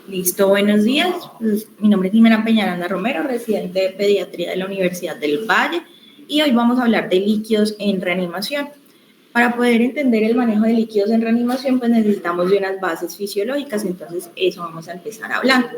Listo, buenos días. Mi nombre es Jimena Peñaranda Romero, residente de Pediatría de la Universidad del Valle, y hoy vamos a hablar de líquidos en reanimación. Para poder entender el manejo de líquidos en reanimación, pues necesitamos de unas bases fisiológicas, entonces eso vamos a empezar hablando.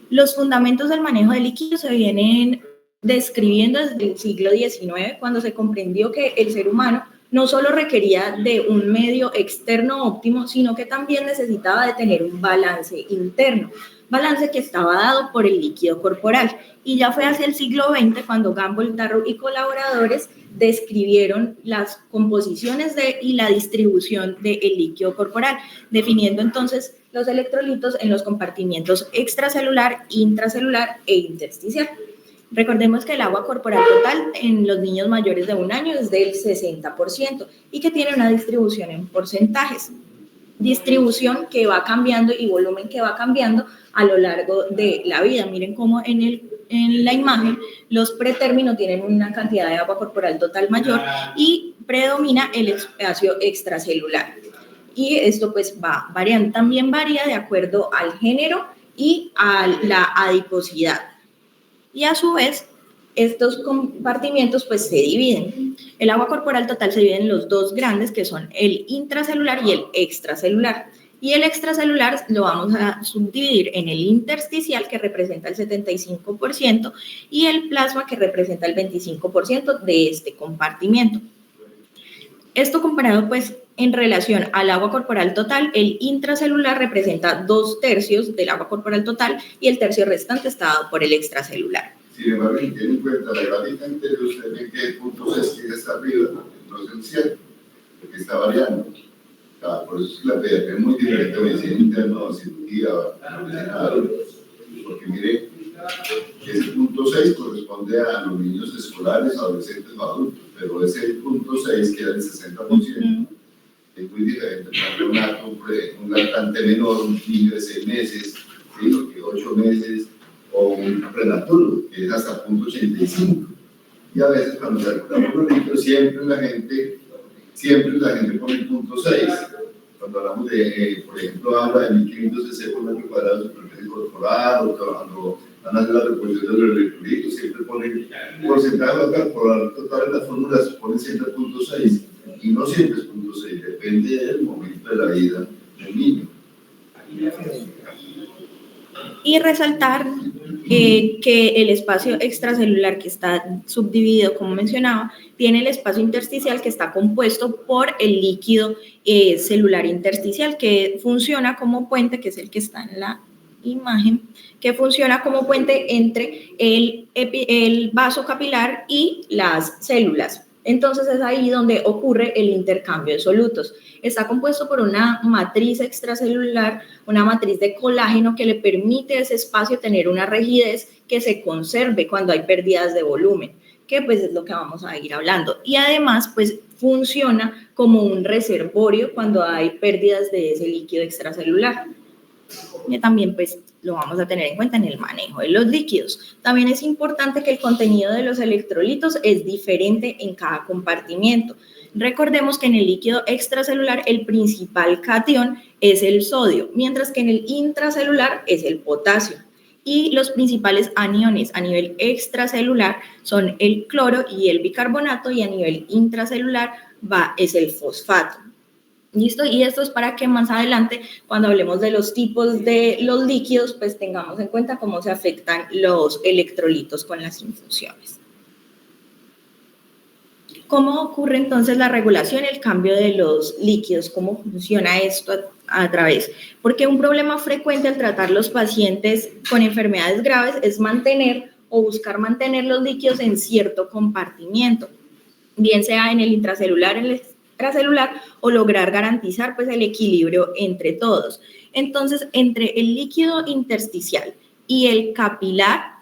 Los fundamentos del manejo de líquidos se vienen describiendo desde el siglo XIX, cuando se comprendió que el ser humano no solo requería de un medio externo óptimo, sino que también necesitaba de tener un balance interno, balance que estaba dado por el líquido corporal. Y ya fue hacia el siglo XX cuando Gamble, Darrow y colaboradores describieron las composiciones y la distribución del líquido corporal, definiendo entonces los electrolitos en los compartimientos extracelular, intracelular e intersticial. Recordemos que el agua corporal total en los niños mayores de 1 año es del 60% y que tiene una distribución en porcentajes. Distribución que va cambiando y volumen que va cambiando a lo largo de la vida. Miren cómo en la imagen los pretérminos tienen una cantidad de agua corporal total mayor y predomina el espacio extracelular. Y esto pues va variando. También varía de acuerdo al género y a la adiposidad. Y a su vez, estos compartimientos pues se dividen. El agua corporal total se divide en los dos grandes, que son el intracelular y el extracelular. Y el extracelular lo vamos a subdividir en el intersticial, que representa el 75%, y el plasma, que representa el 25% de este compartimiento. Esto comparado pues en relación al agua corporal total, el intracelular representa 2/3 del agua corporal total y el tercio restante está dado por el extracelular. Sin embargo, si tienen en cuenta la gráfica anterior, usted ve que el punto 6 tiene esta arriba, no es el 100, porque está variando. Por eso es que la pediatría es muy diferente a medicina interna o cirugía o medicina adultos. Porque mire, ese punto 6 corresponde a los niños escolares, adolescentes o adultos, pero ese punto 6, que era el 60%, es muy diferente para un lactante menor, un niño de 6 meses, ¿sí? 8 meses, o un prematuro, que es hasta punto 85. Y a veces cuando calculamos los litros, siempre la gente pone el punto 6. Cuando hablamos de, por ejemplo, habla de 1500 cc por metro cuadrado de superficie corporal, o cuando van a hacer la reposición de los electrolitos, siempre ponen porcentaje corporal total en las fórmulas, ponen siempre punto 6. Y no siempre es punto 6, depende del momento de la vida del niño. Y resaltar que el espacio extracelular, que está subdividido, como mencionaba, tiene el espacio intersticial, que está compuesto por el líquido celular intersticial, que funciona como puente, que es el que está en la imagen, que funciona como puente entre el vaso capilar y las células. Entonces es ahí donde ocurre el intercambio de solutos. Está compuesto por una matriz extracelular, una matriz de colágeno que le permite a ese espacio tener una rigidez que se conserve cuando hay pérdidas de volumen, que pues es lo que vamos a ir hablando. Y además pues funciona como un reservorio cuando hay pérdidas de ese líquido extracelular. Y también pues lo vamos a tener en cuenta en el manejo de los líquidos. También es importante que el contenido de los electrolitos es diferente en cada compartimiento. Recordemos que en el líquido extracelular el principal catión es el sodio, mientras que en el intracelular es el potasio. Y los principales aniones a nivel extracelular son el cloro y el bicarbonato, y a nivel intracelular es el fosfato. ¿Listo? Y esto es para que más adelante, cuando hablemos de los tipos de los líquidos, pues tengamos en cuenta cómo se afectan los electrolitos con las infusiones. ¿Cómo ocurre entonces la regulación y el cambio de los líquidos? ¿Cómo funciona esto a través? Porque un problema frecuente al tratar los pacientes con enfermedades graves es mantener o buscar mantener los líquidos en cierto compartimiento, bien sea en el intracelular, en el extracelular, o lograr garantizar pues el equilibrio entre todos. Entonces, entre el líquido intersticial y el capilar,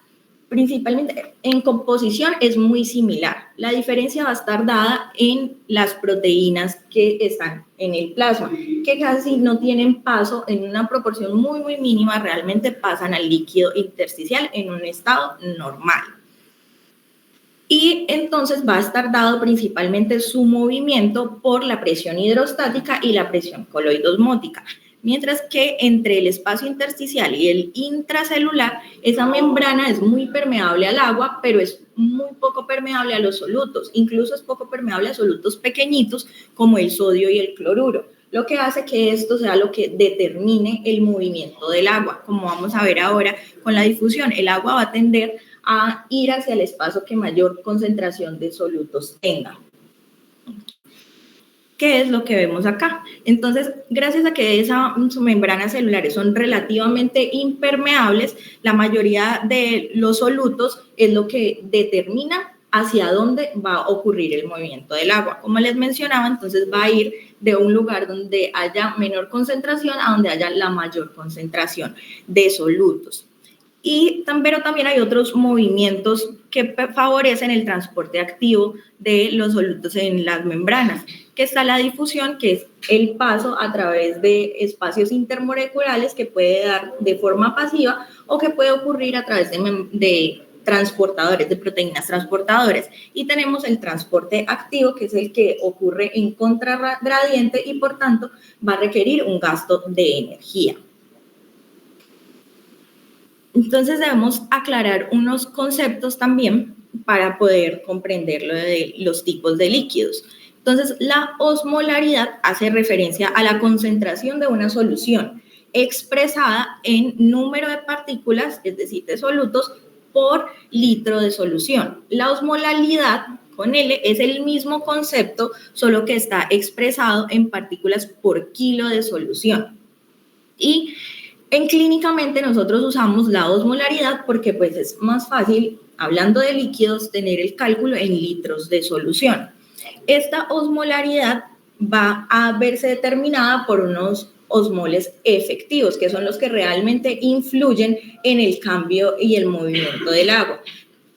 principalmente en composición es muy similar. La diferencia va a estar dada en las proteínas que están en el plasma, que casi no tienen paso, en una proporción muy, muy mínima, realmente pasan al líquido intersticial en un estado normal. Y entonces va a estar dado principalmente su movimiento por la presión hidrostática y la presión coloidosmótica. mientras que entre el espacio intersticial y el intracelular, esa membrana es muy permeable al agua, pero es muy poco permeable a los solutos, incluso es poco permeable a solutos pequeñitos como el sodio y el cloruro, lo que hace que esto sea lo que determine el movimiento del agua. Como vamos a ver ahora con la difusión, el agua va a tender a ir hacia el espacio que mayor concentración de solutos tenga. ¿Qué es lo que vemos acá? Entonces, gracias a que esas membranas celulares son relativamente impermeables, la mayoría de los solutos es lo que determina hacia dónde va a ocurrir el movimiento del agua. Como les mencionaba, entonces va a ir de un lugar donde haya menor concentración a donde haya la mayor concentración de solutos. Pero también hay otros movimientos que favorecen el transporte activo de los solutos en las membranas, que está la difusión, que es el paso a través de espacios intermoleculares que puede dar de forma pasiva o que puede ocurrir a través de transportadores, de proteínas transportadoras. Y tenemos el transporte activo, que es el que ocurre en contragradiente y por tanto va a requerir un gasto de energía. Entonces debemos aclarar unos conceptos también para poder comprender lo de los tipos de líquidos. Entonces, la osmolaridad hace referencia a la concentración de una solución expresada en número de partículas, es decir, de solutos, por litro de solución. La osmolaridad, con L, es el mismo concepto, solo que está expresado en partículas por kilo de solución. Y clínicamente nosotros usamos la osmolaridad porque pues es más fácil, hablando de líquidos, tener el cálculo en litros de solución. Esta osmolaridad va a verse determinada por unos osmoles efectivos, que son los que realmente influyen en el cambio y el movimiento del agua.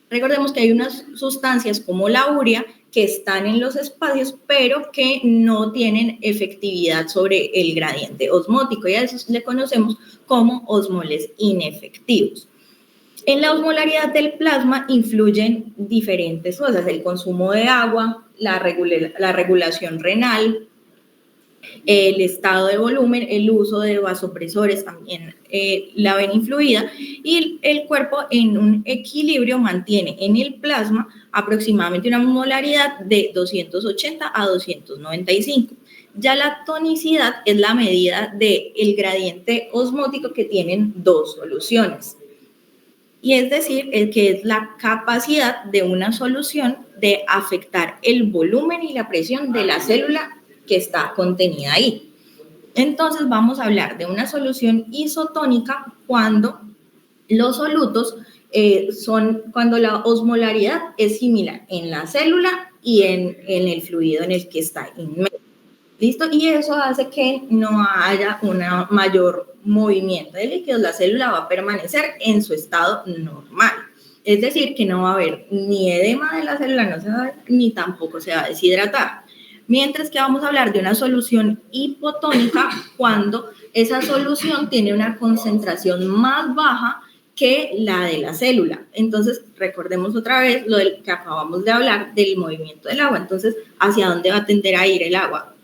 Recordemos que hay unas sustancias como la urea que están en los espacios, pero que no tienen efectividad sobre el gradiente osmótico, y a eso le conocemos como osmoles inefectivos. En la osmolaridad del plasma influyen diferentes cosas: el consumo de agua, la regulación renal, el estado de volumen, el uso de vasopresores también la ven influida, y el cuerpo en un equilibrio mantiene en el plasma aproximadamente una molaridad de 280 a 295. Ya la tonicidad es la medida del gradiente osmótico que tienen dos soluciones, y es decir, el que es la capacidad de una solución de afectar el volumen y la presión de la célula que está contenida ahí. Entonces vamos a hablar de una solución isotónica cuando los solutos cuando la osmolaridad es similar en la célula y en el fluido en el que está inmerso. ¿Listo? Y eso hace que no haya un mayor movimiento de líquidos. La célula va a permanecer en su estado normal. Es decir, que no va a haber ni edema de la célula, no se va, ni tampoco se va a deshidratar. Mientras que vamos a hablar de una solución hipotónica cuando esa solución tiene una concentración más baja que la de la célula. Entonces, recordemos otra vez lo del que acabamos de hablar del movimiento del agua. Entonces, ¿hacia dónde va a tender a ir el agua?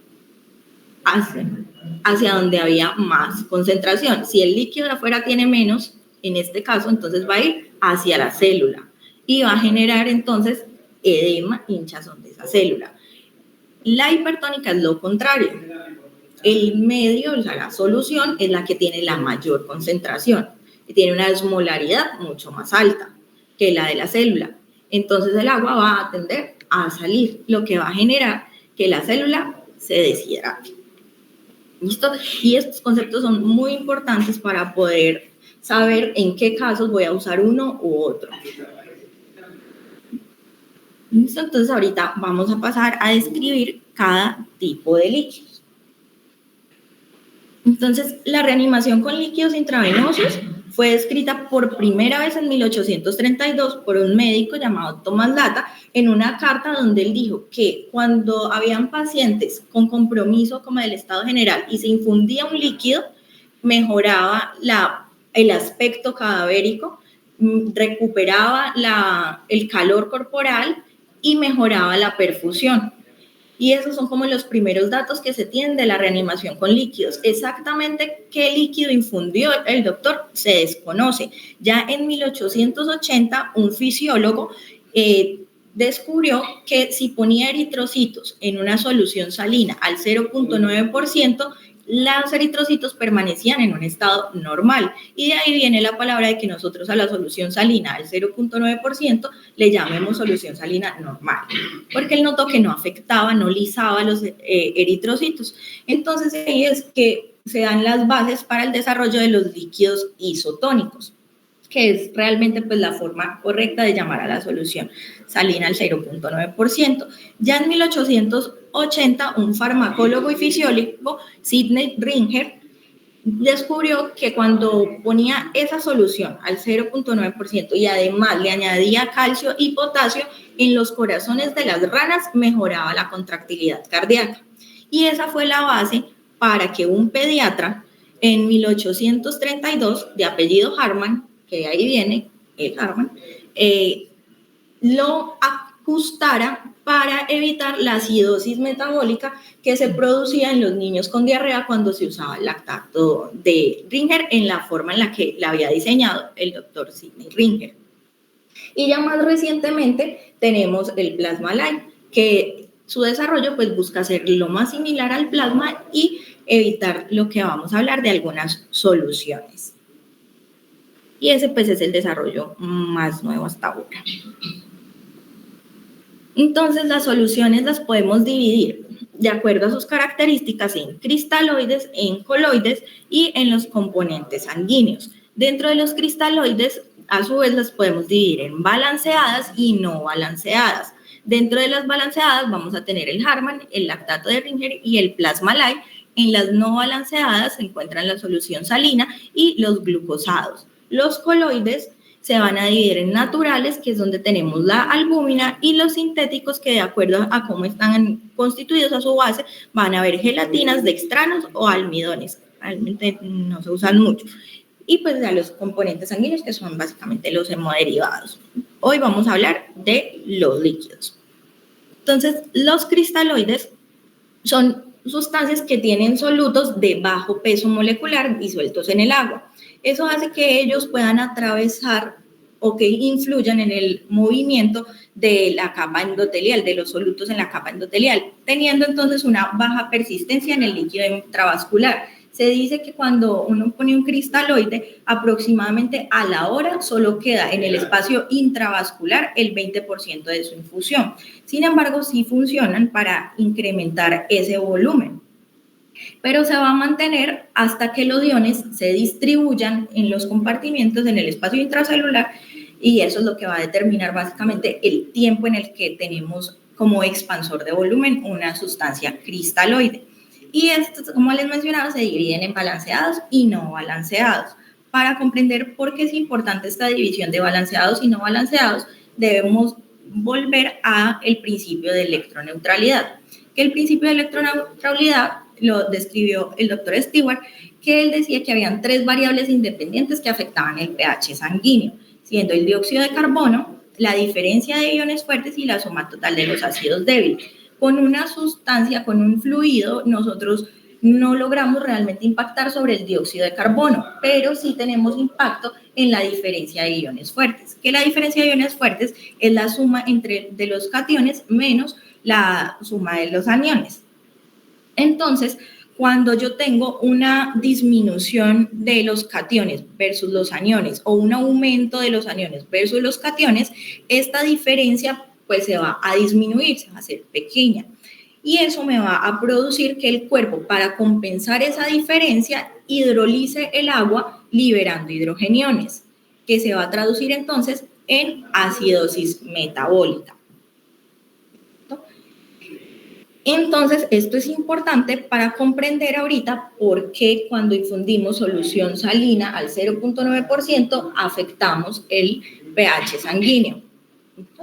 Hacia donde había más concentración. Si el líquido de afuera tiene menos, en este caso, entonces va a ir hacia la célula y va a generar entonces edema, hinchazón de esa célula. La hipertónica es lo contrario. El medio, o sea, la solución, es la que tiene la mayor concentración y tiene una osmolaridad mucho más alta que la de la célula. Entonces el agua va a tender a salir, lo que va a generar que la célula se deshidrate. ¿Listo? Y estos conceptos son muy importantes para poder saber en qué casos voy a usar uno u otro. ¿Listo? Entonces ahorita vamos a pasar a describir cada tipo de líquidos. Entonces, la reanimación con líquidos intravenosos fue descrita por primera vez en 1832 por un médico llamado Thomas Latta en una carta donde él dijo que cuando habían pacientes con compromiso como del estado general y se infundía un líquido, mejoraba el aspecto cadavérico, recuperaba el calor corporal y mejoraba la perfusión. Y esos son como los primeros datos que se tienen de la reanimación con líquidos. Exactamente qué líquido infundió el doctor se desconoce. Ya en 1880, un fisiólogo descubrió que si ponía eritrocitos en una solución salina al 0,9%, los eritrocitos permanecían en un estado normal. Y de ahí viene la palabra de que nosotros a la solución salina al 0,9% le llamemos solución salina normal, porque él notó que no afectaba, no lisaba los eritrocitos. Entonces ahí es que se dan las bases para el desarrollo de los líquidos isotónicos, que es realmente pues la forma correcta de llamar a la solución salina al 0,9%. Ya en 1880, un farmacólogo y fisiólogo, Sidney Ringer, descubrió que cuando ponía esa solución al 0,9% y además le añadía calcio y potasio, en los corazones de las ranas mejoraba la contractilidad cardíaca. Y esa fue la base para que un pediatra en 1832, de apellido Harman, que de ahí viene el Harman, lo ajustara para evitar la acidosis metabólica que se producía en los niños con diarrea cuando se usaba el lactato de Ringer en la forma en la que la había diseñado el doctor Sidney Ringer. Y ya más recientemente tenemos el Plasma Light, que su desarrollo pues busca ser lo más similar al plasma y evitar lo que vamos a hablar de algunas soluciones. Y ese pues es el desarrollo más nuevo hasta ahora. Entonces las soluciones las podemos dividir de acuerdo a sus características en cristaloides, en coloides y en los componentes sanguíneos. Dentro de los cristaloides, a su vez, las podemos dividir en balanceadas y no balanceadas. Dentro de las balanceadas vamos a tener el Harman, el lactato de Ringer y el Plasma Light. En las no balanceadas se encuentran la solución salina y los glucosados. Los coloides se van a dividir en naturales, que es donde tenemos la albúmina, y los sintéticos, que de acuerdo a cómo están constituidos a su base, van a haber gelatinas, dextranos o almidones. Realmente no se usan mucho. Y pues ya los componentes sanguíneos, que son básicamente los hemoderivados. Hoy vamos a hablar de los líquidos. Entonces, los cristaloides son sustancias que tienen solutos de bajo peso molecular disueltos en el agua. Eso hace que ellos puedan atravesar o que influyan en el movimiento de la capa endotelial, de los solutos en la capa endotelial, teniendo entonces una baja persistencia en el líquido intravascular. Se dice que cuando uno pone un cristaloide, aproximadamente a la hora solo queda en el espacio intravascular el 20% de su infusión. Sin embargo, sí funcionan para incrementar ese volumen, pero se va a mantener hasta que los iones se distribuyan en los compartimientos en el espacio intracelular, y eso es lo que va a determinar básicamente el tiempo en el que tenemos como expansor de volumen una sustancia cristaloide. Y estos, como les mencionaba, se dividen en balanceados y no balanceados. Para comprender por qué es importante esta división de balanceados y no balanceados, debemos volver al principio de electroneutralidad. Que el principio de electroneutralidad lo describió el doctor Stewart, que él decía que habían 3 variables independientes que afectaban el pH sanguíneo, siendo el dióxido de carbono, la diferencia de iones fuertes y la suma total de los ácidos débiles. Con una sustancia, con un fluido, nosotros no logramos realmente impactar sobre el dióxido de carbono, pero sí tenemos impacto en la diferencia de iones fuertes, que la diferencia de iones fuertes es la suma de los cationes menos la suma de los aniones. Entonces, cuando yo tengo una disminución de los cationes versus los aniones o un aumento de los aniones versus los cationes, esta diferencia pues se va a disminuir, se va a hacer pequeña. Y eso me va a producir que el cuerpo, para compensar esa diferencia, hidrolice el agua liberando hidrogeniones, que se va a traducir entonces en acidosis metabólica. Entonces, esto es importante para comprender ahorita por qué cuando infundimos solución salina al 0,9% afectamos el pH sanguíneo,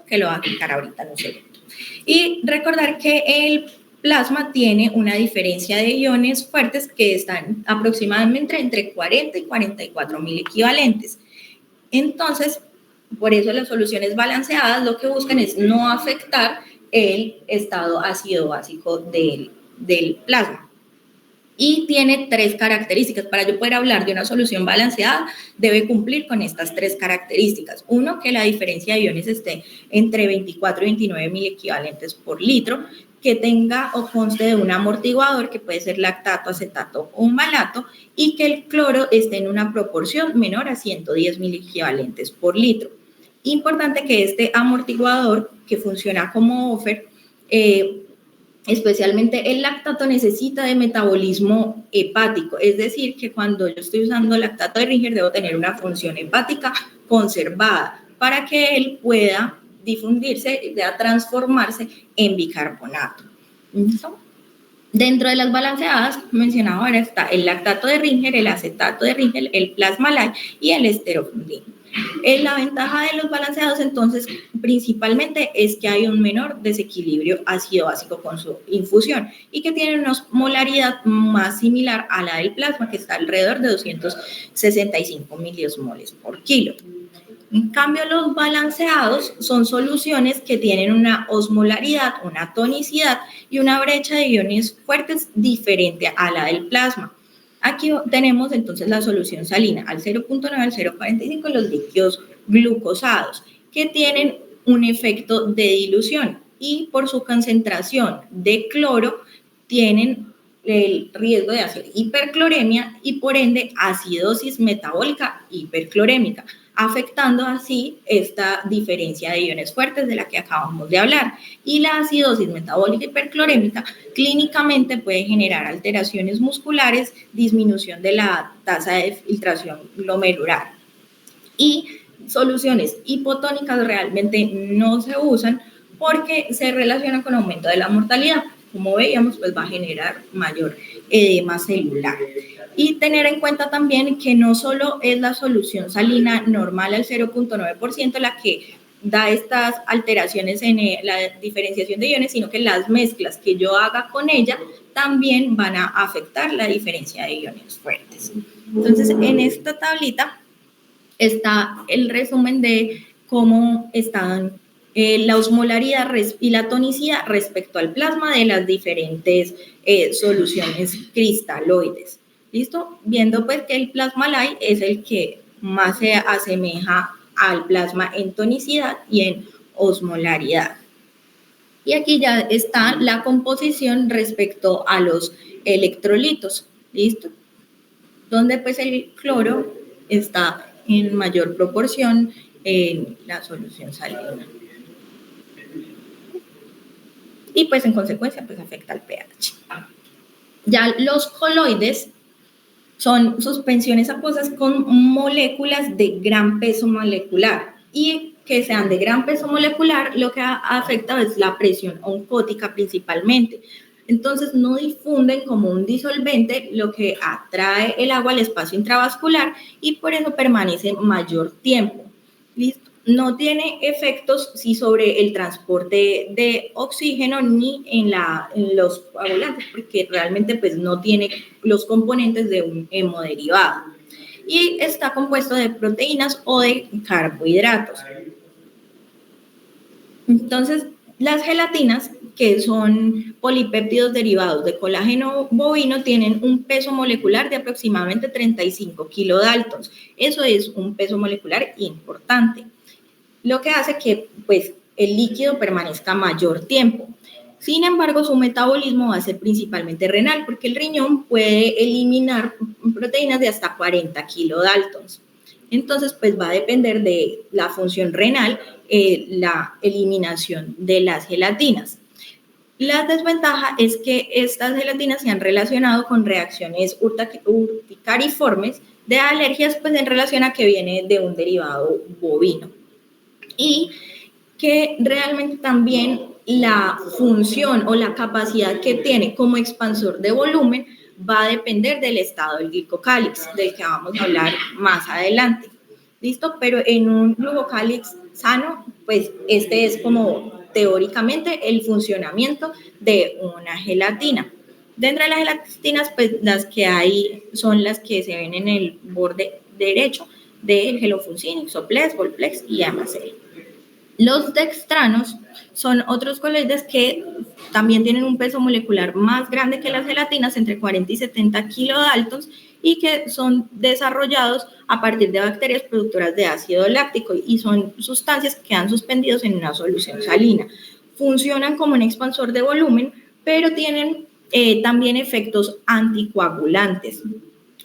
que lo va a explicar ahorita en un segundo. Y recordar que el plasma tiene una diferencia de iones fuertes que están aproximadamente entre 40 y 44 mil equivalentes. Entonces, por eso las soluciones balanceadas lo que buscan es no afectar el estado ácido básico del plasma. Y tiene 3 características. Para yo poder hablar de una solución balanceada, debe cumplir con estas 3 características. Uno, que la diferencia de iones esté entre 24 y 29 miliequivalentes por litro, que tenga o conste de un amortiguador, que puede ser lactato, acetato o malato, y que el cloro esté en una proporción menor a 110 miliequivalentes por litro. Importante que este amortiguador, que funciona como buffer, especialmente el lactato, necesita de metabolismo hepático, es decir, que cuando yo estoy usando lactato de Ringer debo tener una función hepática conservada para que él pueda difundirse, pueda transformarse en bicarbonato. ¿Listo? Dentro de las balanceadas, mencionado ahora, está el lactato de Ringer, el acetato de Ringer, el Plasma-Lite y el esterofundin. La ventaja de los balanceados, entonces, principalmente es que hay un menor desequilibrio ácido-básico con su infusión y que tienen una osmolaridad más similar a la del plasma, que está alrededor de 265 miliosmoles por kilo. En cambio, los balanceados son soluciones que tienen una osmolaridad, una tonicidad y una brecha de iones fuertes diferente a la del plasma. Aquí tenemos entonces la solución salina al 0.9, al 0.45, los líquidos glucosados, que tienen un efecto de dilución y por su concentración de cloro tienen el riesgo de hacer hipercloremia y por ende acidosis metabólica hiperclorémica, afectando así esta diferencia de iones fuertes de la que acabamos de hablar. Y la acidosis metabólica hiperclorémica clínicamente puede generar alteraciones musculares, disminución de la tasa de filtración glomerular. Y soluciones hipotónicas realmente no se usan porque se relacionan con aumento de la mortalidad. Como veíamos, pues va a generar mayor edema celular. Y tener en cuenta también que no solo es la solución salina normal al 0.9% la que da estas alteraciones en la diferenciación de iones, sino que las mezclas que yo haga con ella también van a afectar la diferencia de iones fuertes. Entonces, en esta tablita está el resumen de cómo están la osmolaridad y la tonicidad respecto al plasma de las diferentes soluciones cristaloides. ¿Listo? Viendo pues que el Plasma-Lite es el que más se asemeja al plasma en tonicidad y en osmolaridad. Y aquí ya está la composición respecto a los electrolitos. ¿Listo? Donde pues el cloro está en mayor proporción en la solución salina. Y pues en consecuencia pues afecta al pH. Ya los coloides son suspensiones acuosas con moléculas de gran peso molecular y que sean de gran peso molecular lo que afecta es la presión oncótica principalmente. Entonces no difunden como un disolvente, lo que atrae el agua al espacio intravascular y por eso permanece mayor tiempo. ¿Listo? No tiene efectos sobre el transporte de oxígeno ni en los coagulantes, porque realmente pues no tiene los componentes de un hemodiderivado. Y está compuesto de proteínas o de carbohidratos. Entonces, las gelatinas, que son polipéptidos derivados de colágeno bovino, tienen un peso molecular de aproximadamente 35 kilodaltons. Eso es un peso molecular importante, lo que hace que pues, el líquido permanezca mayor tiempo. Sin embargo, su metabolismo va a ser principalmente renal, porque el riñón puede eliminar proteínas de hasta 40 kilodaltons. Entonces, pues va a depender de la función renal, la eliminación de las gelatinas. La desventaja es que estas gelatinas se han relacionado con reacciones urticariformes de alergias, pues en relación a que viene de un derivado bovino. Y que realmente también la función o la capacidad que tiene como expansor de volumen va a depender del estado del glicocálix, del que vamos a hablar más adelante. ¿Listo? Pero en un glucocálix sano, pues este es como teóricamente el funcionamiento de una gelatina. Dentro de las gelatinas, pues las que hay son las que se ven en el borde derecho del Hellofuncin, Isoplex, Volplex y Amacel. Los dextranos son otros coloides que también tienen un peso molecular más grande que las gelatinas, entre 40 y 70 kilodaltons, y que son desarrollados a partir de bacterias productoras de ácido láctico y son sustancias que quedan suspendidos en una solución salina. Funcionan como un expansor de volumen, pero tienen también efectos anticoagulantes.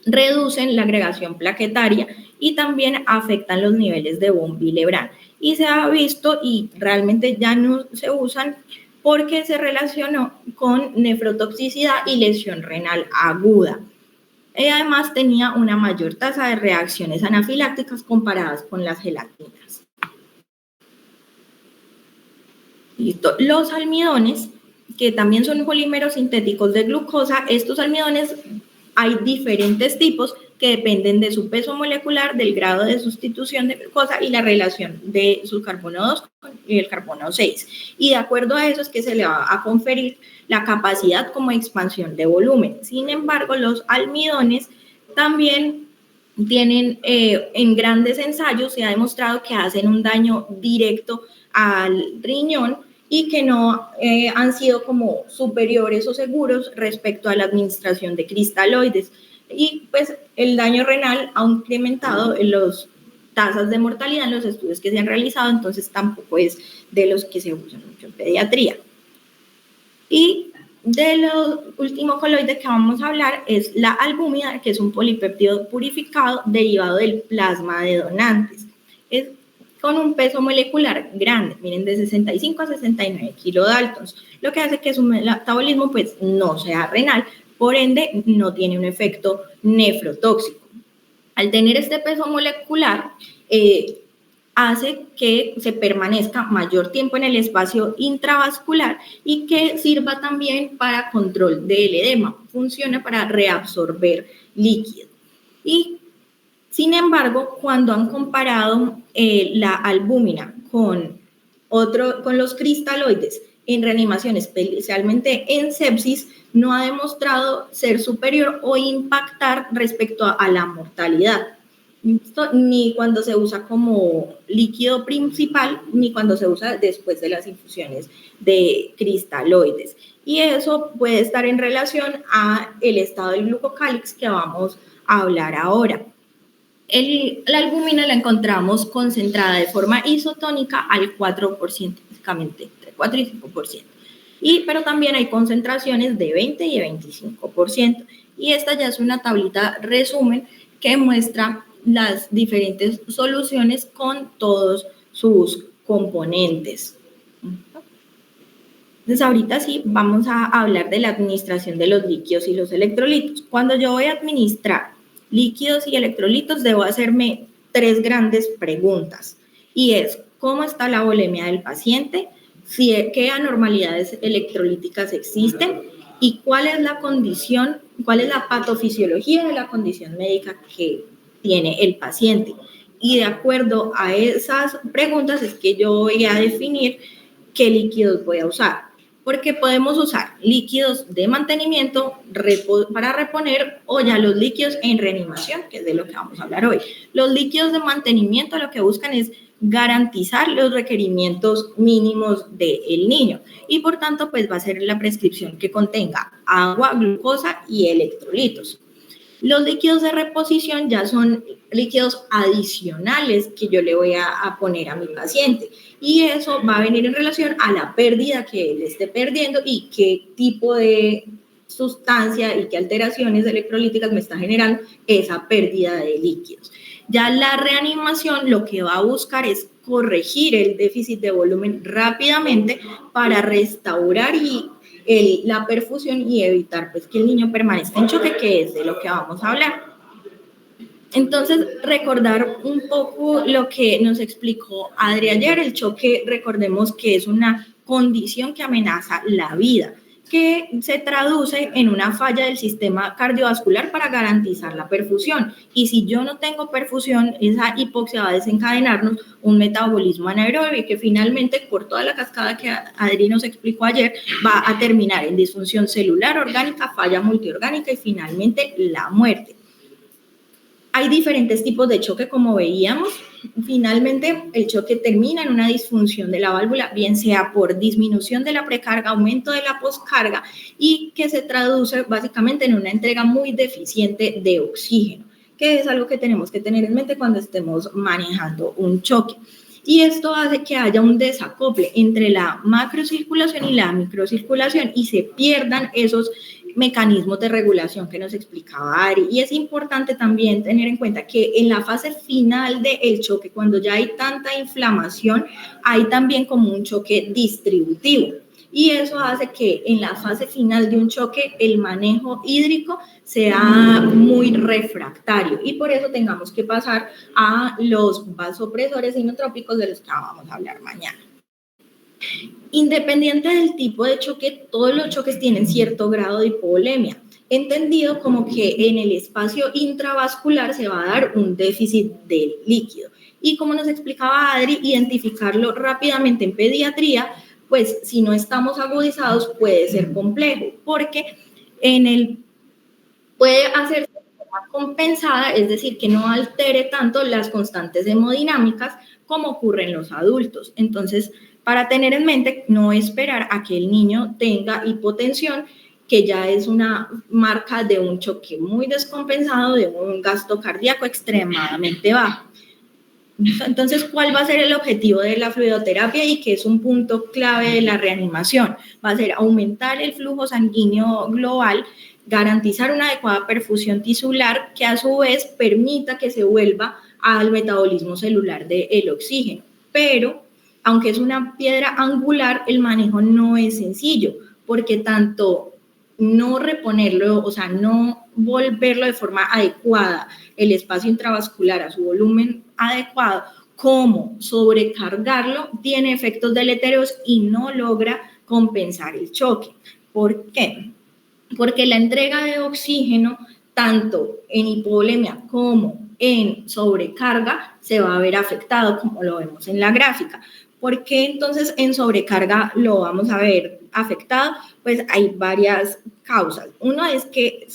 Reducen la agregación plaquetaria y también afectan los niveles de von Willebrand. Y se ha visto, y realmente ya no se usan, porque se relacionó con nefrotoxicidad y lesión renal aguda. Y además tenía una mayor tasa de reacciones anafilácticas comparadas con las gelatinas. Listo. Los almidones, que también son polímeros sintéticos de glucosa, estos almidones hay diferentes tipos que dependen de su peso molecular, del grado de sustitución de glucosa y la relación de su carbono 2 y el carbono 6. Y de acuerdo a eso es que se le va a conferir la capacidad como expansión de volumen. Sin embargo, los almidones también tienen, en grandes ensayos se ha demostrado que hacen un daño directo al riñón y que no han sido como superiores o seguros respecto a la administración de cristaloides. Y pues el daño renal ha incrementado en las tasas de mortalidad en los estudios que se han realizado, entonces tampoco es de los que se usan mucho en pediatría. Y de los últimos coloides que vamos a hablar es la albúmina, que es un polipéptido purificado derivado del plasma de donantes. Es con un peso molecular grande, miren, de 65 a 69 kilodaltons, lo que hace que su metabolismo pues no sea renal, por ende no tiene un efecto nefrotóxico. Al tener este peso molecular, hace que se permanezca mayor tiempo en el espacio intravascular y que sirva también para control del edema, funciona para reabsorber líquido. Y sin embargo, cuando han comparado la albúmina con los cristaloides en reanimación, especialmente en sepsis, no ha demostrado ser superior o impactar respecto a la mortalidad. Ni cuando se usa como líquido principal, ni cuando se usa después de las infusiones de cristaloides. Y eso puede estar en relación a el estado del glucocálix que vamos a hablar ahora. La albúmina la encontramos concentrada de forma isotónica al 4%, básicamente entre 4 y 5%. Pero también hay concentraciones de 20 y de 25%. Y esta ya es una tablita resumen que muestra las diferentes soluciones con todos sus componentes. Entonces, ahorita sí vamos a hablar de la administración de los líquidos y los electrolitos. Cuando yo voy a administrar líquidos y electrolitos, debo hacerme 3 grandes preguntas. Y es, ¿cómo está la volemia del paciente? ¿Qué anormalidades electrolíticas existen? ¿Y cuál es la condición, cuál es la patofisiología de la condición médica que tiene el paciente? Y de acuerdo a esas preguntas es que yo voy a definir qué líquidos voy a usar. Porque podemos usar líquidos de mantenimiento para reponer o ya los líquidos en reanimación, que es de lo que vamos a hablar hoy. Los líquidos de mantenimiento lo que buscan es garantizar los requerimientos mínimos del niño y por tanto pues va a ser la prescripción que contenga agua, glucosa y electrolitos. Los líquidos de reposición ya son líquidos adicionales que yo le voy a poner a mi paciente y eso va a venir en relación a la pérdida que él esté perdiendo y qué tipo de sustancia y qué alteraciones electrolíticas me está generando esa pérdida de líquidos. Ya la reanimación lo que va a buscar es corregir el déficit de volumen rápidamente para restaurar la perfusión y evitar pues, que el niño permanezca en choque, que es de lo que vamos a hablar. Entonces, recordar un poco lo que nos explicó Adri ayer. El choque, recordemos que es una condición que amenaza la vida, que se traduce en una falla del sistema cardiovascular para garantizar la perfusión. Y si yo no tengo perfusión, esa hipoxia va a desencadenarnos un metabolismo anaerobio que finalmente, por toda la cascada que Adri nos explicó ayer, va a terminar en disfunción celular orgánica, falla multiorgánica y finalmente la muerte. Hay diferentes tipos de choque, como veíamos. Finalmente, el choque termina en una disfunción de la válvula, bien sea por disminución de la precarga, aumento de la poscarga, y que se traduce básicamente en una entrega muy deficiente de oxígeno, que es algo que tenemos que tener en mente cuando estemos manejando un choque. Y esto hace que haya un desacople entre la macrocirculación y la microcirculación y se pierdan esos mecanismos de regulación que nos explicaba Ari. Y es importante también tener en cuenta que en la fase final del choque, cuando ya hay tanta inflamación, hay también como un choque distributivo. Y eso hace que en la fase final de un choque el manejo hídrico sea muy refractario y por eso tengamos que pasar a los vasopresores inotrópicos de los que vamos a hablar mañana. Independiente del tipo de choque, todos los choques tienen cierto grado de hipovolemia, entendido como que en el espacio intravascular se va a dar un déficit de líquido. Y como nos explicaba Adri, identificarlo rápidamente en pediatría, pues si no estamos agudizados puede ser complejo, porque puede hacerse de forma compensada, es decir, que no altere tanto las constantes hemodinámicas como ocurre en los adultos. Entonces, para tener en mente, no esperar a que el niño tenga hipotensión, que ya es una marca de un choque muy descompensado, de un gasto cardíaco extremadamente bajo. Entonces, ¿cuál va a ser el objetivo de la fluidoterapia y que es un punto clave de la reanimación? Va a ser aumentar el flujo sanguíneo global, garantizar una adecuada perfusión tisular que a su vez permita que se vuelva al metabolismo celular del oxígeno. Pero, aunque es una piedra angular, el manejo no es sencillo, porque tanto no reponerlo, o sea, no volverlo de forma adecuada, el espacio intravascular a su volumen adecuado, como sobrecargarlo, tiene efectos deleterios y no logra compensar el choque. ¿Por qué? Porque la entrega de oxígeno, tanto en hipovolemia como en sobrecarga, se va a ver afectado, como lo vemos en la gráfica. ¿Por qué entonces en sobrecarga lo vamos a ver afectado? Pues hay varias causas. Uno es que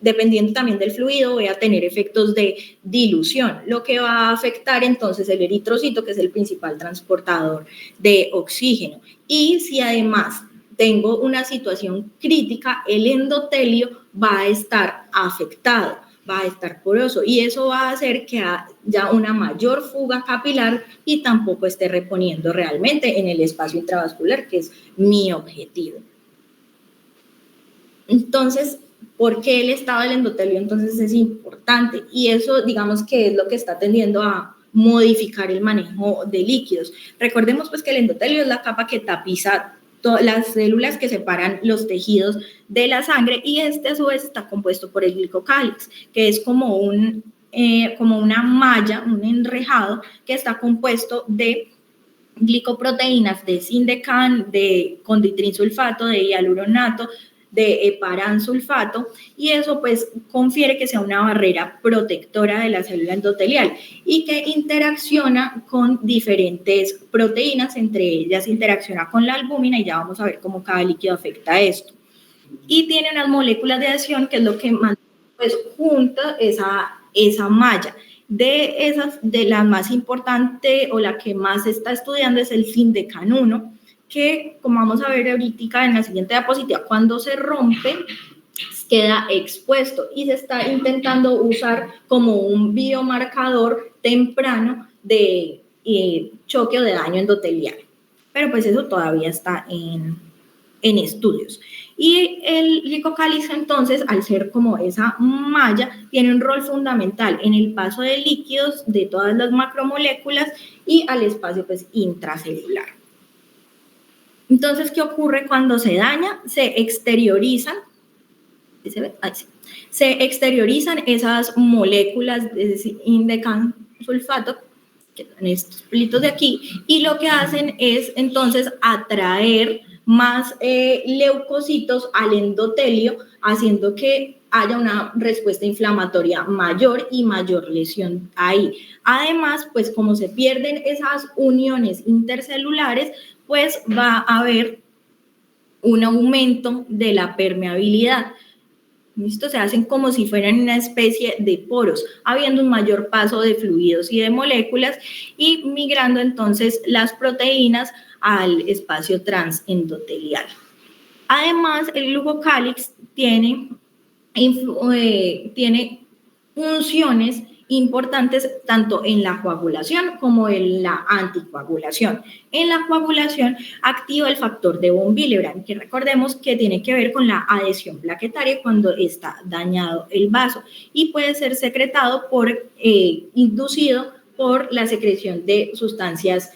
dependiendo también del fluido, voy a tener efectos de dilución, lo que va a afectar entonces el eritrocito, que es el principal transportador de oxígeno. Y si además tengo una situación crítica, el endotelio va a estar afectado, va a estar poroso y eso va a hacer que haya una mayor fuga capilar y tampoco esté reponiendo realmente en el espacio intravascular, que es mi objetivo. Entonces, ¿por qué el estado del endotelio entonces es importante? Y eso, digamos que es lo que está tendiendo a modificar el manejo de líquidos. Recordemos pues que el endotelio es la capa que tapiza todas las células que separan los tejidos de la sangre y este a su vez está compuesto por el glicocálix, que es como una malla, un enrejado que está compuesto de glicoproteínas de Sindecan, de conditrinsulfato, de hialuronato, de heparansulfato y eso pues confiere que sea una barrera protectora de la célula endotelial y que interacciona con diferentes proteínas, entre ellas interacciona con la albúmina y ya vamos a ver cómo cada líquido afecta esto. Y tiene unas moléculas de adhesión que es lo que mantiene pues junta esa malla. De la más importante o la que más se está estudiando es el Sindecan 1, que como vamos a ver ahorita en la siguiente diapositiva, cuando se rompe queda expuesto y se está intentando usar como un biomarcador temprano de choque o de daño endotelial. Pero pues eso todavía está en estudios. Y el glicocálix entonces, al ser como esa malla, tiene un rol fundamental en el paso de líquidos de todas las macromoléculas y al espacio pues intracelular. Entonces, ¿qué ocurre cuando se daña? Se exteriorizan esas moléculas de Sindecan sulfato, que son estos pelitos de aquí, y lo que hacen es entonces atraer más leucocitos al endotelio, haciendo que haya una respuesta inflamatoria mayor y mayor lesión ahí. Además, pues como se pierden esas uniones intercelulares, pues va a haber un aumento de la permeabilidad. ¿Listo? Se hacen como si fueran una especie de poros, habiendo un mayor paso de fluidos y de moléculas y migrando entonces las proteínas al espacio transendotelial. Además, el glucocálix tiene funciones importantes tanto en la coagulación como en la anticoagulación. En la coagulación activa el factor de von Willebrand, que recordemos que tiene que ver con la adhesión plaquetaria cuando está dañado el vaso y puede ser secretado inducido por la secreción de sustancias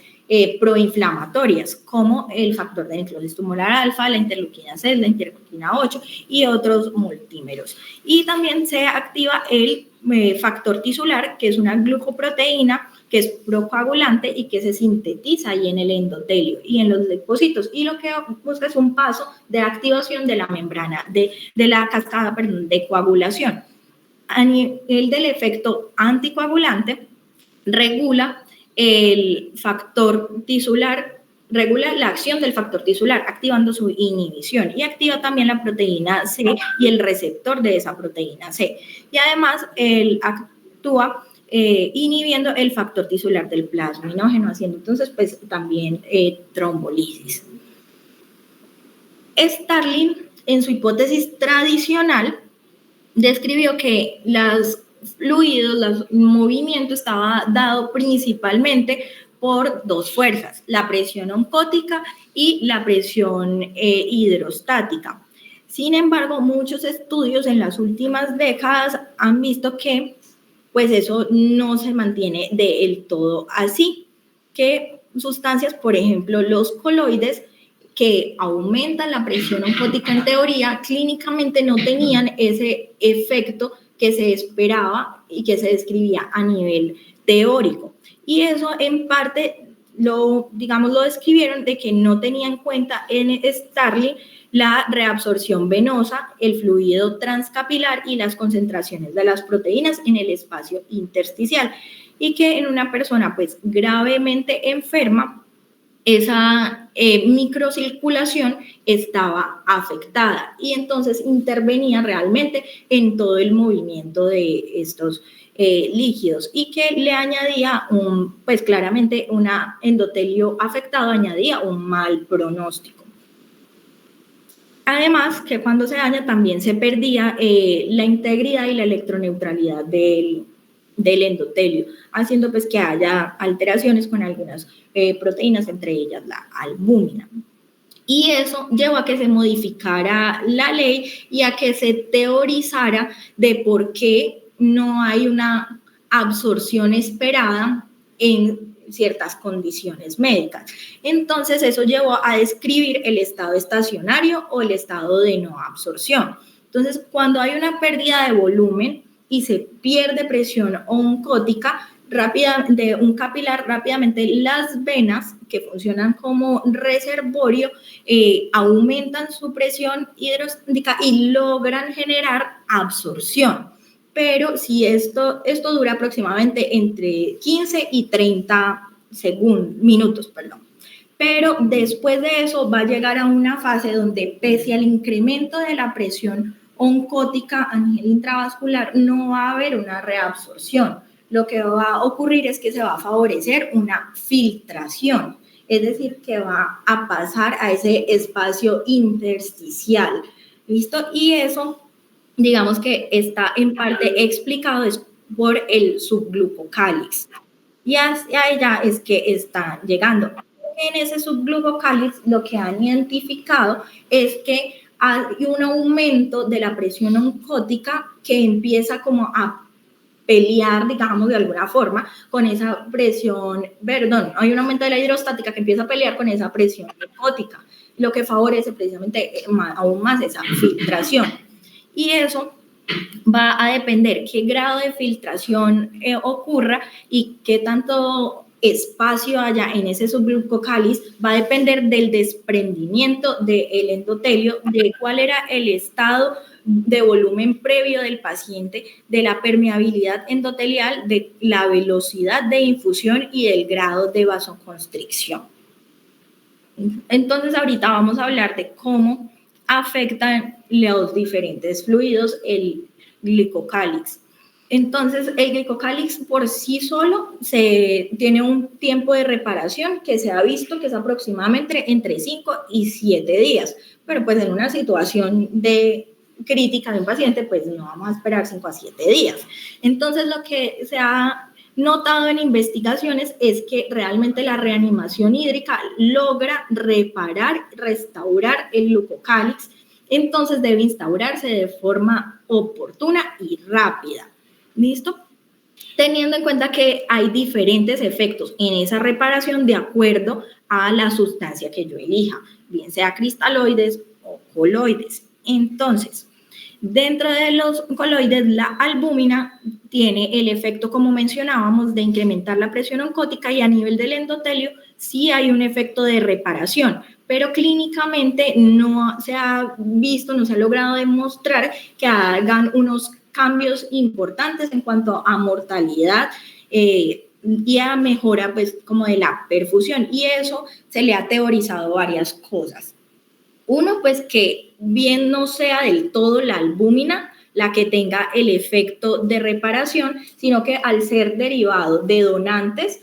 proinflamatorias, como el factor de necrosis tumoral alfa, la interleuquina 6, la interleuquina 8 y otros multímeros. Y también se activa el factor tisular, que es una glucoproteína que es procoagulante y que se sintetiza ahí en el endotelio y en los leucocitos. Y lo que busca es un paso de activación de la membrana, de la cascada, de coagulación. A nivel del efecto anticoagulante, regula el factor tisular, regula la acción del factor tisular, activando su inhibición y activa también la proteína C y el receptor de esa proteína C. Y además, él actúa inhibiendo el factor tisular del plasminógeno, haciendo entonces pues también trombolisis. Starling, en su hipótesis tradicional, describió que los fluidos, el movimiento estaba dado principalmente por dos fuerzas, la presión oncótica y la presión hidrostática. Sin embargo, muchos estudios en las últimas décadas han visto que pues eso no se mantiene del todo así, que sustancias, por ejemplo, los coloides, que aumentan la presión oncótica en teoría, clínicamente no tenían ese efecto que se esperaba y que se describía a nivel teórico. Y eso en parte lo describieron de que no tenía en cuenta en Starling la reabsorción venosa, el fluido transcapilar y las concentraciones de las proteínas en el espacio intersticial, y que en una persona pues gravemente enferma esa microcirculación estaba afectada y entonces intervenía realmente en todo el movimiento de estos líquidos, y que le añadía pues claramente un endotelio afectado, añadía un mal pronóstico. Además, que cuando se daña también se perdía la integridad y la electroneutralidad del endotelio, haciendo pues que haya alteraciones con algunas proteínas, entre ellas la albúmina. Y eso llevó a que se modificara la ley y a que se teorizara de por qué no hay una absorción esperada en ciertas condiciones médicas. Entonces, eso llevó a describir el estado estacionario o el estado de no absorción. Entonces, cuando hay una pérdida de volumen y se pierde presión oncótica de un capilar, rápidamente las venas, que funcionan como reservorio, aumentan su presión hidrostática y logran generar absorción. Pero si esto dura aproximadamente entre 15 y 30 minutos. Pero después de eso va a llegar a una fase donde, pese al incremento de la presión oncótica a nivel intravascular, no va a haber una reabsorción. Lo que va a ocurrir es que se va a favorecer una filtración, es decir, que va a pasar a ese espacio intersticial. ¿Listo? Y eso, digamos que está en parte explicado por el subglucocálix. Y hacia ella es que está llegando. En ese subglucocálix lo que han identificado es que hay un aumento de la presión oncótica que empieza como a pelear, digamos, de alguna forma con esa presión, hay un aumento de la hidrostática que empieza a pelear con esa presión oncótica, lo que favorece precisamente aún más esa filtración. Y eso va a depender qué grado de filtración ocurra y qué tanto espacio haya en ese subglucocálix, va a depender del desprendimiento del endotelio, de cuál era el estado de volumen previo del paciente, de la permeabilidad endotelial, de la velocidad de infusión y del grado de vasoconstricción. Entonces, ahorita vamos a hablar de cómo afectan los diferentes fluidos, el glicocálix. Entonces, el glicocálix por sí solo tiene un tiempo de reparación que se ha visto que es aproximadamente entre 5 y 7 días, pero pues en una situación de crítica de un paciente, pues no vamos a esperar 5 a 7 días. Entonces, lo que se ha notado en investigaciones es que realmente la reanimación hídrica logra reparar, restaurar el glucocálix, entonces debe instaurarse de forma oportuna y rápida. ¿Listo? Teniendo en cuenta que hay diferentes efectos en esa reparación de acuerdo a la sustancia que yo elija, bien sea cristaloides o coloides. Entonces, dentro de los coloides, la albúmina tiene el efecto, como mencionábamos, de incrementar la presión oncótica y a nivel del endotelio sí hay un efecto de reparación, pero clínicamente no se ha visto, no se ha logrado demostrar que hagan unos cambios importantes en cuanto a mortalidad y a mejora pues como de la perfusión, y eso se le ha teorizado varias cosas. Uno, pues que bien no sea del todo la albúmina la que tenga el efecto de reparación, sino que al ser derivado de donantes,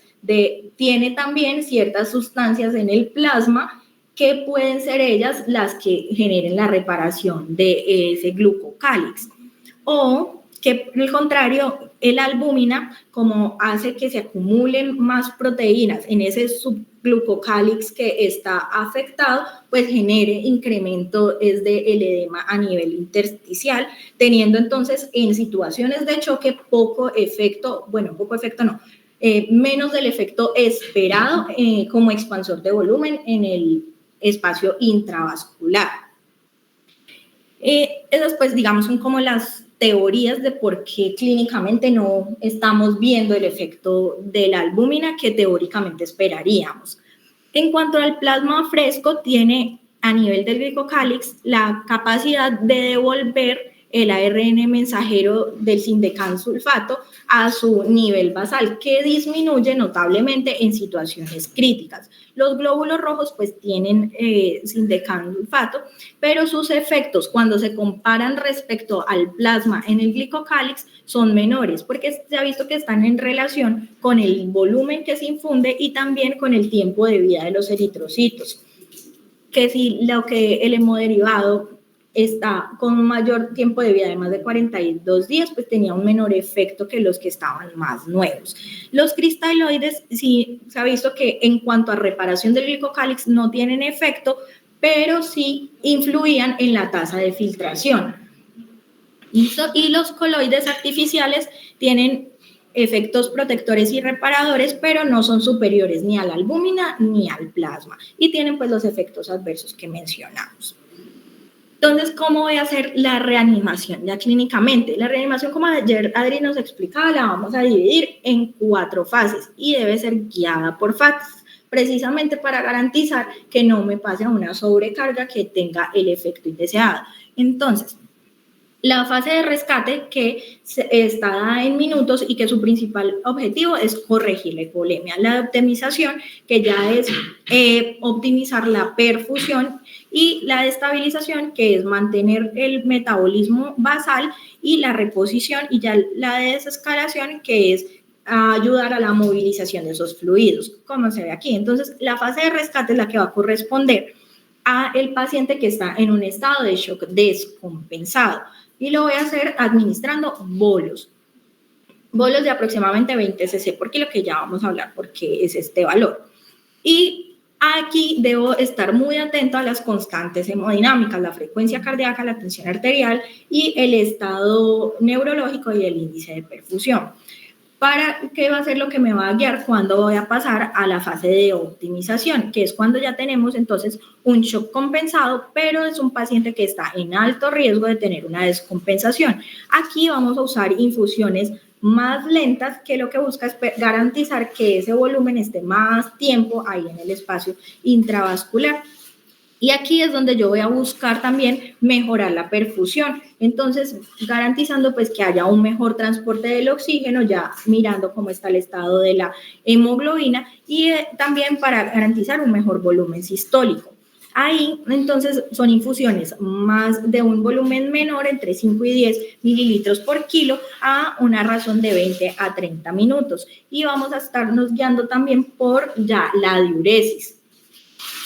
tiene también ciertas sustancias en el plasma que pueden ser ellas las que generen la reparación de ese glucocálix. O que, al contrario, el albúmina, como hace que se acumulen más proteínas en ese subglucocálix que está afectado, pues genere incremento del edema a nivel intersticial, teniendo entonces en situaciones de choque menos del efecto esperado como expansor de volumen en el espacio intravascular. Esas, pues, digamos, son como las teorías de por qué clínicamente no estamos viendo el efecto de la albúmina que teóricamente esperaríamos. En cuanto al plasma fresco, tiene a nivel del glicocálix la capacidad de devolver el ARN mensajero del sindecansulfato a su nivel basal, que disminuye notablemente en situaciones críticas. Los glóbulos rojos pues tienen sindecansulfato, pero sus efectos cuando se comparan respecto al plasma en el glicocálix son menores, porque se ha visto que están en relación con el volumen que se infunde y también con el tiempo de vida de los eritrocitos. Que si el hemodiderivado está con un mayor tiempo de vida de más de 42 días, pues tenía un menor efecto que los que estaban más nuevos. Los cristaloides, sí se ha visto que en cuanto a reparación del glicocálix no tienen efecto, pero sí influían en la tasa de filtración. Y los coloides artificiales tienen efectos protectores y reparadores, pero no son superiores ni a la albúmina ni al plasma, y tienen pues los efectos adversos que mencionamos. Entonces, ¿cómo voy a hacer la reanimación ya clínicamente? La reanimación, como ayer Adri nos explicaba, la vamos a dividir en 4 fases y debe ser guiada por fases, precisamente para garantizar que no me pase a una sobrecarga que tenga el efecto indeseado. Entonces, la fase de rescate, que está dada en minutos y que su principal objetivo es corregir la hipovolemia. La optimización, que ya es optimizar la perfusión, y la estabilización, que es mantener el metabolismo basal y la reposición, y ya la desescalación, que es ayudar a la movilización de esos fluidos, como se ve aquí. Entonces, la fase de rescate es la que va a corresponder a el paciente que está en un estado de shock descompensado, y lo voy a hacer administrando bolos de aproximadamente 20 cc por kilo, que ya vamos a hablar porque es este valor. Y aquí debo estar muy atento a las constantes hemodinámicas, la frecuencia cardíaca, la tensión arterial y el estado neurológico y el índice de perfusión. ¿Para qué va a ser lo que me va a guiar cuando voy a pasar a la fase de optimización? Que es cuando ya tenemos entonces un shock compensado, pero es un paciente que está en alto riesgo de tener una descompensación. Aquí vamos a usar infusiones más lentas, que lo que busca es garantizar que ese volumen esté más tiempo ahí en el espacio intravascular. Y aquí es donde yo voy a buscar también mejorar la perfusión, entonces garantizando pues que haya un mejor transporte del oxígeno, ya mirando cómo está el estado de la hemoglobina, y también para garantizar un mejor volumen sistólico. Ahí, entonces, son infusiones más de un volumen menor, entre 5 y 10 mililitros por kilo, a una razón de 20 a 30 minutos. Y vamos a estarnos guiando también por ya la diuresis,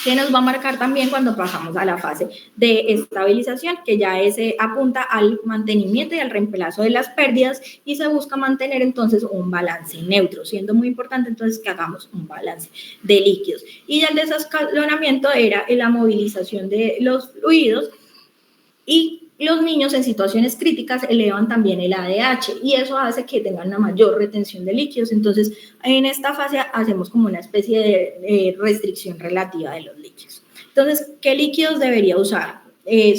que nos va a marcar también cuando pasamos a la fase de estabilización, que ya apunta al mantenimiento y al reemplazo de las pérdidas, y se busca mantener entonces un balance neutro, siendo muy importante entonces que hagamos un balance de líquidos. Y ya el desescalonamiento era la movilización de los fluidos, y los niños en situaciones críticas elevan también el ADH y eso hace que tengan una mayor retención de líquidos. Entonces, en esta fase hacemos como una especie de restricción relativa de los líquidos. Entonces, ¿qué líquidos debería usar?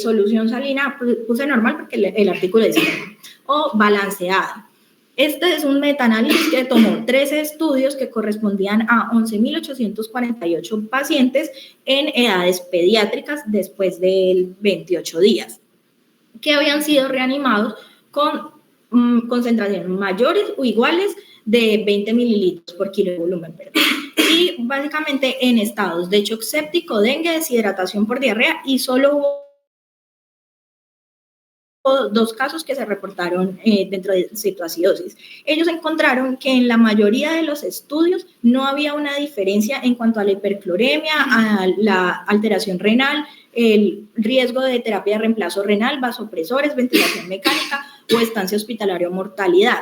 Solución salina, puse normal porque el artículo dice, o balanceada. Este es un metaanálisis que tomó 13 estudios que correspondían a 11.848 pacientes en edades pediátricas después de 28 días, que habían sido reanimados con concentraciones mayores o iguales de 20 mililitros por kilo de volumen, perdón. Y básicamente en estados de shock séptico, dengue, deshidratación por diarrea, y solo hubo 2 casos que se reportaron dentro de cetoacidosis. Ellos encontraron que en la mayoría de los estudios no había una diferencia en cuanto a la hipercloremia, a la alteración renal, el riesgo de terapia de reemplazo renal, vasopresores, ventilación mecánica o estancia hospitalaria o mortalidad.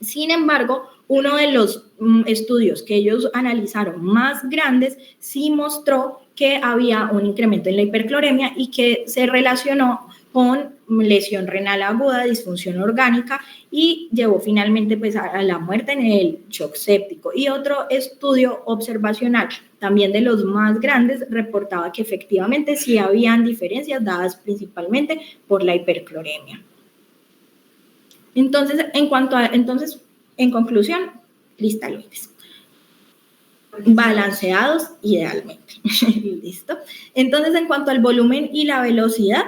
Sin embargo, uno de los estudios que ellos analizaron más grandes sí mostró que había un incremento en la hipercloremia y que se relacionó con lesión renal aguda, disfunción orgánica, y llevó finalmente pues a la muerte en el shock séptico. Y otro estudio observacional, también de los más grandes, reportaba que efectivamente sí habían diferencias dadas principalmente por la hipercloremia. Entonces, en conclusión, cristaloides balanceados idealmente. ¿Listo? Entonces, en cuanto al volumen y la velocidad,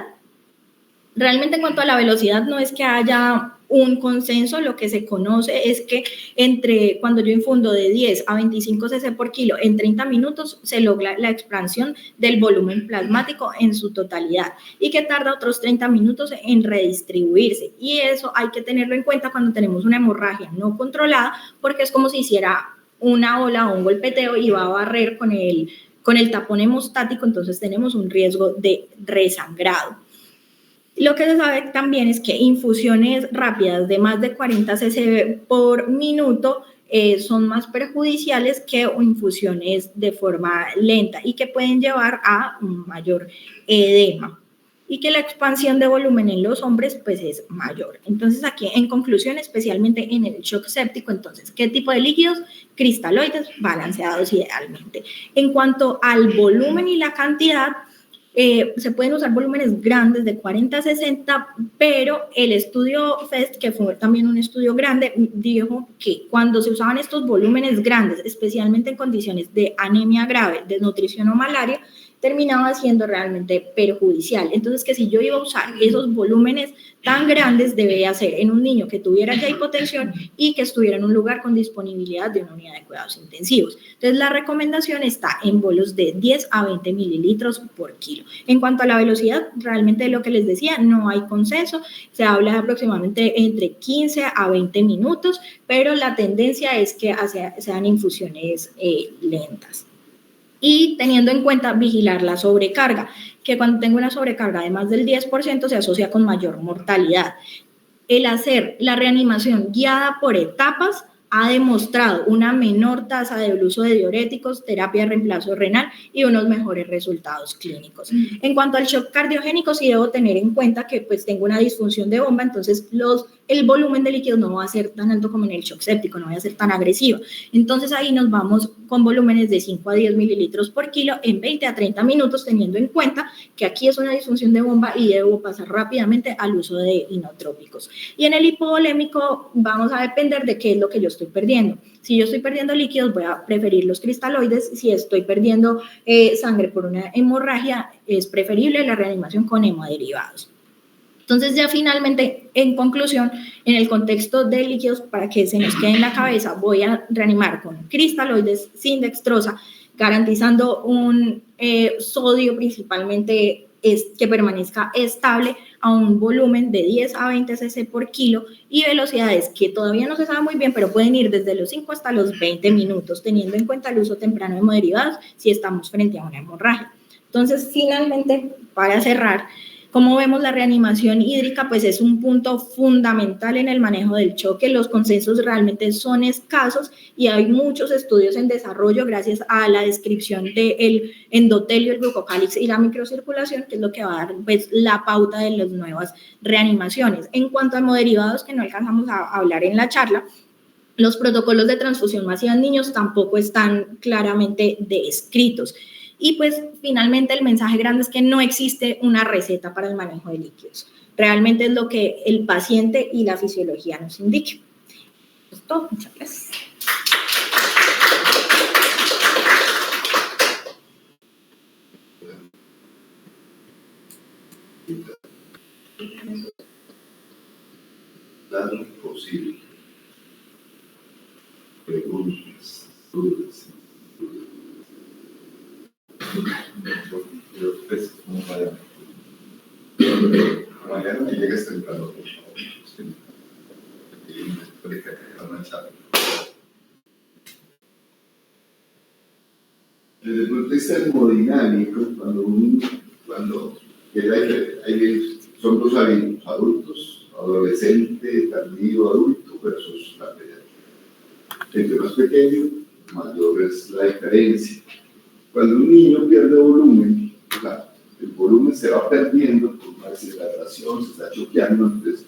realmente en cuanto a la velocidad no es que haya un consenso, lo que se conoce es que cuando yo infundo de 10 a 25 cc por kilo en 30 minutos se logra la expansión del volumen plasmático en su totalidad y que tarda otros 30 minutos en redistribuirse, y eso hay que tenerlo en cuenta cuando tenemos una hemorragia no controlada, porque es como si hiciera una ola o un golpeteo y va a barrer con el tapón hemostático, entonces tenemos un riesgo de resangrado. Lo que se sabe también es que infusiones rápidas de más de 40 cc por minuto son más perjudiciales que infusiones de forma lenta y que pueden llevar a un mayor edema, y que la expansión de volumen en los hombres pues es mayor. Entonces aquí en conclusión, especialmente en el shock séptico, entonces, ¿qué tipo de líquidos? Cristaloides balanceados idealmente. En cuanto al volumen y la cantidad, se pueden usar volúmenes grandes de 40 a 60, pero el estudio FEST, que fue también un estudio grande, dijo que cuando se usaban estos volúmenes grandes, especialmente en condiciones de anemia grave, desnutrición o malaria, terminaba siendo realmente perjudicial. Entonces, que si yo iba a usar esos volúmenes tan grandes, debía ser en un niño que tuviera ya hipotensión y que estuviera en un lugar con disponibilidad de una unidad de cuidados intensivos. Entonces, la recomendación está en bolos de 10 a 20 mililitros por kilo. En cuanto a la velocidad, realmente lo que les decía, no hay consenso, se habla de aproximadamente entre 15 a 20 minutos, pero la tendencia es que sean infusiones lentas. Y teniendo en cuenta vigilar la sobrecarga, que cuando tengo una sobrecarga de más del 10% se asocia con mayor mortalidad. El hacer la reanimación guiada por etapas ha demostrado una menor tasa de uso de diuréticos, terapia de reemplazo renal y unos mejores resultados clínicos. En cuanto al shock cardiogénico, sí debo tener en cuenta que pues tengo una disfunción de bomba, entonces el volumen de líquidos no va a ser tan alto como en el shock séptico, no va a ser tan agresivo. Entonces ahí nos vamos con volúmenes de 5 a 10 mililitros por kilo en 20 a 30 minutos, teniendo en cuenta que aquí es una disfunción de bomba y debo pasar rápidamente al uso de inotrópicos. Y en el hipovolémico vamos a depender de qué es lo que yo estoy perdiendo. Si yo estoy perdiendo líquidos, voy a preferir los cristaloides. Si estoy perdiendo sangre por una hemorragia, es preferible la reanimación con hemoderivados. Entonces, ya finalmente, en conclusión, en el contexto de líquidos, para que se nos quede en la cabeza, voy a reanimar con cristaloides, sin dextrosa, garantizando un sodio principalmente que permanezca estable a un volumen de 10 a 20 cc por kilo y velocidades que todavía no se sabe muy bien, pero pueden ir desde los 5 hasta los 20 minutos, teniendo en cuenta el uso temprano de hemoderivados si estamos frente a una hemorragia. Entonces, finalmente, para cerrar, como vemos, la reanimación hídrica pues es un punto fundamental en el manejo del choque. Los consensos realmente son escasos y hay muchos estudios en desarrollo gracias a la descripción del endotelio, el glucocálix y la microcirculación, que es lo que va a dar pues la pauta de las nuevas reanimaciones. En cuanto a hemoderivados, que no alcanzamos a hablar en la charla, los protocolos de transfusión masiva en niños tampoco están claramente descritos. Y pues finalmente el mensaje grande es que no existe una receta para el manejo de líquidos. Realmente es lo que el paciente y la fisiología nos indiquen. Eso es todo. Muchas gracias. Claro, posible. Preguntas, dudas. Mañana me llegas temprano, por favor. Desde el punto de vista hemodinámico, son dos adultos, adolescente, tardío, adulto versus la pediatría. Entre más pequeño, mayor es la diferencia. Cuando un niño pierde volumen, el volumen se va perdiendo por una aceleración, se está choqueando, entonces